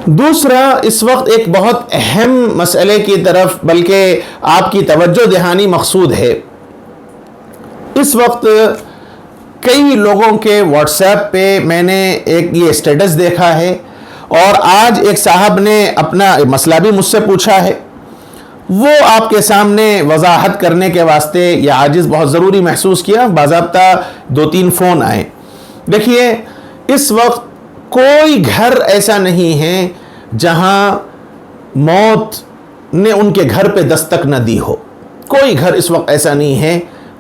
دوسرا، اس وقت ایک بہت اہم مسئلے کی طرف بلکہ آپ کی توجہ دہانی مقصود ہے۔ اس وقت کئی لوگوں کے واٹس ایپ پہ میں نے ایک یہ اسٹیٹس دیکھا ہے، اور آج ایک صاحب نے اپنا مسئلہ بھی مجھ سے پوچھا ہے، وہ آپ کے سامنے وضاحت کرنے کے واسطے یہ عاجز بہت ضروری محسوس کیا۔ باضابطہ 2-3 فون آئے۔ دیکھیے، اس وقت کوئی گھر ایسا نہیں ہے جہاں موت نے ان کے گھر پہ دستک نہ دی ہو۔ کوئی گھر اس وقت ایسا نہیں ہے۔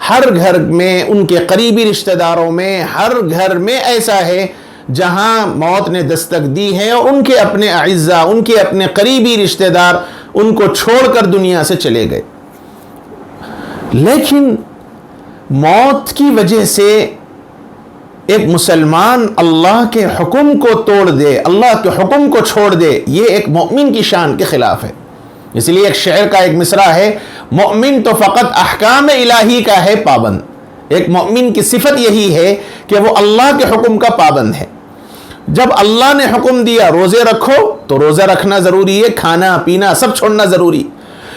ہر گھر میں، ان کے قریبی رشتہ داروں میں، ہر گھر میں ایسا ہے جہاں موت نے دستک دی ہے، اور ان کے اپنے اعزاء، ان کے اپنے قریبی رشتہ دار ان کو چھوڑ کر دنیا سے چلے گئے۔ لیکن موت کی وجہ سے ایک مسلمان اللہ کے حکم کو توڑ دے، اللہ کے حکم کو چھوڑ دے، یہ ایک مومن کی شان کے خلاف ہے۔ اس لیے ایک شعر کا ایک مصرع ہے، مومن تو فقط احکام الہی کا ہے پابند۔ ایک مومن کی صفت یہی ہے کہ وہ اللہ کے حکم کا پابند ہے۔ جب اللہ نے حکم دیا روزے رکھو تو روزہ رکھنا ضروری ہے، کھانا پینا سب چھوڑنا ضروری۔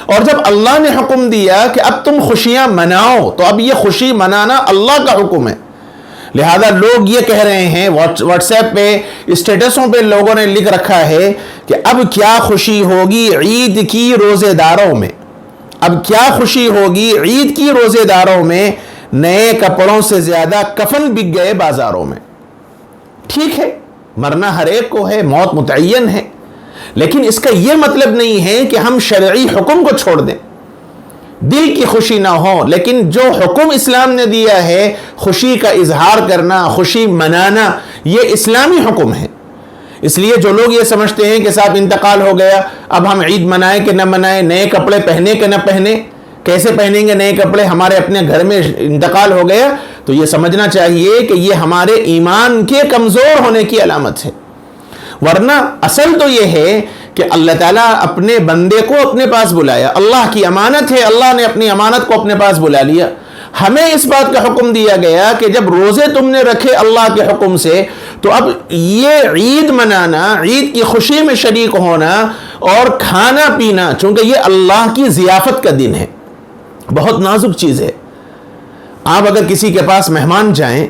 اور جب اللہ نے حکم دیا کہ اب تم خوشیاں مناؤ تو اب یہ خوشی منانا اللہ کا حکم ہے۔ لہذا لوگ یہ کہہ رہے ہیں، واٹس ایپ پہ اسٹیٹسوں پہ لوگوں نے لکھ رکھا ہے کہ اب کیا خوشی ہوگی عید کی روزے داروں میں، اب کیا خوشی ہوگی عید کی روزے داروں میں، نئے کپڑوں سے زیادہ کفن بک گئے بازاروں میں۔ ٹھیک ہے، مرنا ہر ایک کو ہے، موت متعین ہے، لیکن اس کا یہ مطلب نہیں ہے کہ ہم شرعی حکم کو چھوڑ دیں۔ دل کی خوشی نہ ہو، لیکن جو حکم اسلام نے دیا ہے خوشی کا اظہار کرنا، خوشی منانا، یہ اسلامی حکم ہے۔ اس لیے جو لوگ یہ سمجھتے ہیں کہ صاحب انتقال ہو گیا، اب ہم عید منائیں کہ نہ منائیں، نئے کپڑے پہنے کہ نہ پہنے، کیسے پہنیں گے نئے کپڑے، ہمارے اپنے گھر میں انتقال ہو گیا، تو یہ سمجھنا چاہیے کہ یہ ہمارے ایمان کے کمزور ہونے کی علامت ہے۔ ورنہ اصل تو یہ ہے کہ اللہ تعالیٰ اپنے بندے کو اپنے پاس بلایا، اللہ کی امانت ہے، اللہ نے اپنی امانت کو اپنے پاس بلا لیا۔ ہمیں اس بات کا حکم دیا گیا کہ جب روزے تم نے رکھے اللہ کے حکم سے، تو اب یہ عید منانا، عید کی خوشی میں شریک ہونا اور کھانا پینا، چونکہ یہ اللہ کی ضیافت کا دن ہے، بہت نازک چیز ہے۔ آپ اگر کسی کے پاس مہمان جائیں،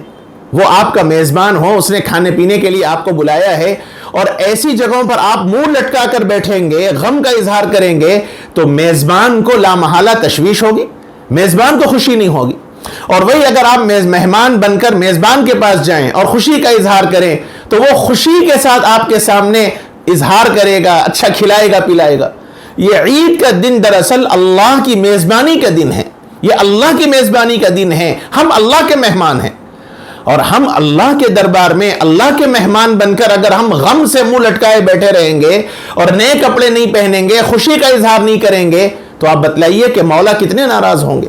وہ آپ کا میزبان ہو، اس نے کھانے پینے کے لیے آپ کو بلایا ہے، اور ایسی جگہوں پر آپ منہ لٹکا کر بیٹھیں گے، غم کا اظہار کریں گے، تو میزبان کو لامحالہ تشویش ہوگی، میزبان کو خوشی نہیں ہوگی۔ اور وہی اگر آپ مہمان بن کر میزبان کے پاس جائیں اور خوشی کا اظہار کریں، تو وہ خوشی کے ساتھ آپ کے سامنے اظہار کرے گا، اچھا کھلائے گا پلائے گا۔ یہ عید کا دن دراصل اللہ کی میزبانی کا دن ہے، یہ اللہ کی میزبانی کا دن ہے۔ ہم اللہ کے مہمان ہیں، اور ہم اللہ کے دربار میں اللہ کے مہمان بن کر اگر ہم غم سے منہ لٹکائے بیٹھے رہیں گے اور نئے کپڑے نہیں پہنیں گے، خوشی کا اظہار نہیں کریں گے، تو آپ بتلائیے کہ مولا کتنے ناراض ہوں گے۔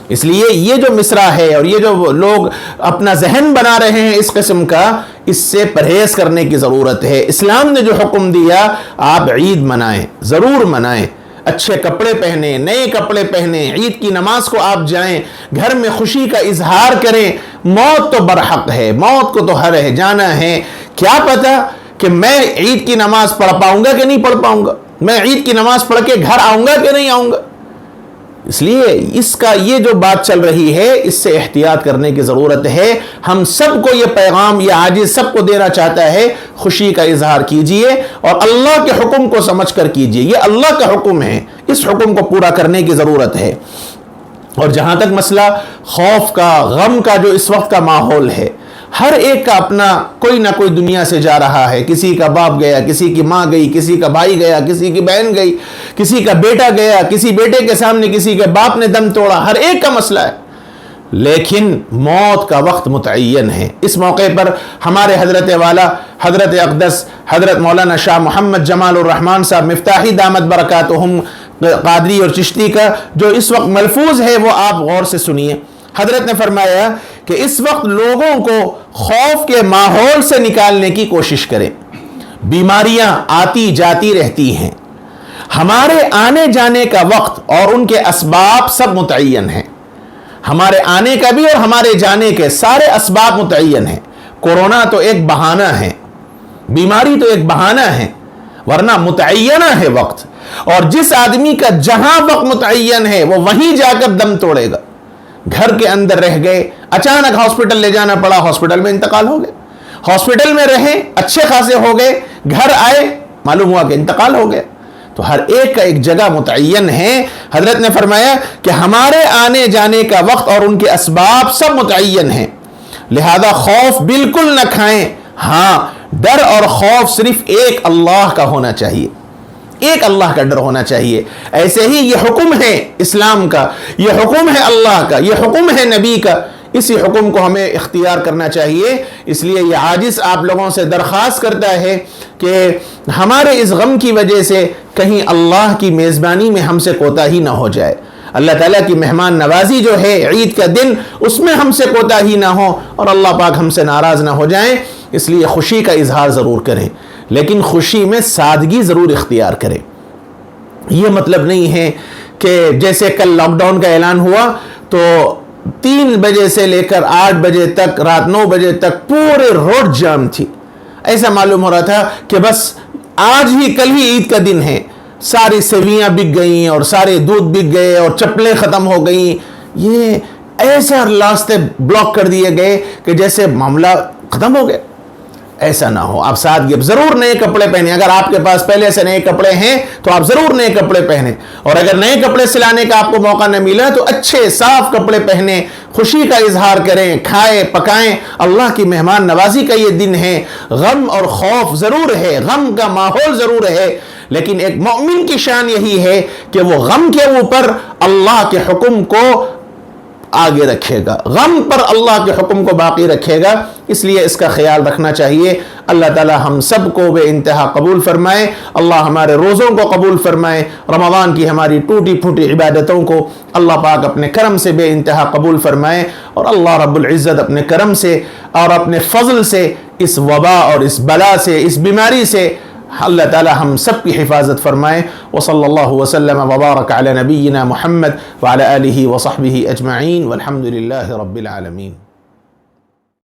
اس لیے یہ جو مصرع ہے اور یہ جو لوگ اپنا ذہن بنا رہے ہیں اس قسم کا، اس سے پرہیز کرنے کی ضرورت ہے۔ اسلام نے جو حکم دیا، آپ عید منائیں، ضرور منائیں، اچھے کپڑے پہنیں، نئے کپڑے پہنیں، عید کی نماز کو آپ جائیں، گھر میں خوشی کا اظہار کریں۔ موت تو برحق ہے، موت کو تو ہر ہے، جانا ہے۔ کیا پتا کہ میں عید کی نماز پڑھ پاؤں گا کہ نہیں پڑھ پاؤں گا، میں عید کی نماز پڑھ کے گھر آؤں گا کہ نہیں آؤں گا۔ اس لیے اس کا یہ جو بات چل رہی ہے، اس سے احتیاط کرنے کی ضرورت ہے۔ ہم سب کو یہ پیغام، یہ عاجز سب کو دینا چاہتا ہے، خوشی کا اظہار کیجئے اور اللہ کے حکم کو سمجھ کر کیجئے۔ یہ اللہ کا حکم ہے، اس حکم کو پورا کرنے کی ضرورت ہے۔ اور جہاں تک مسئلہ خوف کا، غم کا جو اس وقت کا ماحول ہے، ہر ایک کا اپنا کوئی نہ کوئی دنیا سے جا رہا ہے۔ کسی کا باپ گیا، کسی کی ماں گئی، کسی کا بھائی گیا، کسی کی بہن گئی، کسی کا بیٹا گیا، کسی بیٹے کے سامنے کسی کے باپ نے دم توڑا، ہر ایک کا مسئلہ ہے۔ لیکن موت کا وقت متعین ہے۔ اس موقع پر ہمارے حضرت والا، حضرت اقدس، حضرت مولانا شاہ محمد جمال الرحمن صاحب مفتاحی دامت برکاتہم قادری اور چشتی کا جو اس وقت ملفوظ ہے، وہ آپ غور سے سنیے۔ حضرت نے فرمایا کہ اس وقت لوگوں کو خوف کے ماحول سے نکالنے کی کوشش کریں۔ بیماریاں آتی جاتی رہتی ہیں، ہمارے آنے جانے کا وقت اور ان کے اسباب سب متعین ہیں۔ ہمارے آنے کا بھی اور ہمارے جانے کے سارے اسباب متعین ہیں۔ کورونا تو ایک بہانہ ہے، بیماری تو ایک بہانہ ہے، ورنہ متعینہ ہے وقت، اور جس آدمی کا جہاں وقت متعین ہے وہ وہیں جا کر دم توڑے گا۔ گھر کے اندر رہ گئے، اچانک ہاسپٹل لے جانا پڑا، ہاسپٹل میں انتقال ہو گئے، ہاسپٹل میں رہے اچھے خاصے ہو گئے، گھر آئے معلوم ہوا کہ انتقال ہو گیا۔ تو ہر ایک کا ایک جگہ متعین ہے۔ حضرت نے فرمایا کہ ہمارے آنے جانے کا وقت اور ان کے اسباب سب متعین ہیں، لہذا خوف بالکل نہ کھائیں۔ ہاں، ڈر اور خوف صرف ایک اللہ کا ہونا چاہیے، ایک اللہ کا ڈر ہونا چاہیے۔ ایسے ہی یہ حکم ہے اسلام کا، یہ حکم ہے اللہ کا، یہ حکم ہے نبی کا، اسی حکم کو ہمیں اختیار کرنا چاہیے۔ اس لیے یہ عاجز آپ لوگوں سے درخواست کرتا ہے کہ ہمارے اس غم کی وجہ سے کہیں اللہ کی میزبانی میں ہم سے کوتاہی نہ ہو جائے، اللہ تعالیٰ کی مہمان نوازی جو ہے عید کا دن، اس میں ہم سے کوتاہی نہ ہو اور اللہ پاک ہم سے ناراض نہ ہو جائیں۔ اس لیے خوشی کا اظہار ضرور کریں، لیکن خوشی میں سادگی ضرور اختیار کریں۔ یہ مطلب نہیں ہے کہ جیسے کل لاک ڈاؤن کا اعلان ہوا تو 3 بجے سے لے کر 8 بجے تک، رات 9 بجے تک پورے روڈ جام تھی۔ ایسا معلوم ہو رہا تھا کہ بس آج ہی کل ہی عید کا دن ہے، ساری سیویاں بک گئیں اور سارے دودھ بک گئے اور چپلیں ختم ہو گئیں۔ یہ ایسا راستے بلاک کر دیے گئے کہ جیسے معاملہ ختم ہو گیا۔ ایسا نہ ہو، آپ سادگی، اب ضرور نئے کپڑے پہنیں، اگر آپ کے پاس پہلے سے نئے کپڑے ہیں تو آپ ضرور نئے کپڑے پہنیں، اور اگر نئے کپڑے سلانے کا آپ کو موقع نہ ملا تو اچھے صاف کپڑے پہنیں، خوشی کا اظہار کریں، کھائیں پکائیں۔ اللہ کی مہمان نوازی کا یہ دن ہے۔ غم اور خوف ضرور ہے، غم کا ماحول ضرور ہے، لیکن ایک مومن کی شان یہی ہے کہ وہ غم کے اوپر اللہ کے حکم کو آگے رکھے گا، غم پر اللہ کے حکم کو باقی رکھے گا۔ اس لیے اس کا خیال رکھنا چاہیے۔ اللہ تعالی ہم سب کو بے انتہا قبول فرمائے، اللہ ہمارے روزوں کو قبول فرمائے، رمضان کی ہماری ٹوٹی پھوٹی عبادتوں کو اللہ پاک اپنے کرم سے بے انتہا قبول فرمائے، اور اللہ رب العزت اپنے کرم سے اور اپنے فضل سے اس وبا اور اس بلا سے، اس بیماری سے اللہ تعالی ہم سب کی حفاظت فرمائے۔ وصلی اللہ وسلم وبارک علی نبینا محمد وعلی آلہ وصحبہ اجمعین والحمد للہ رب العالمین۔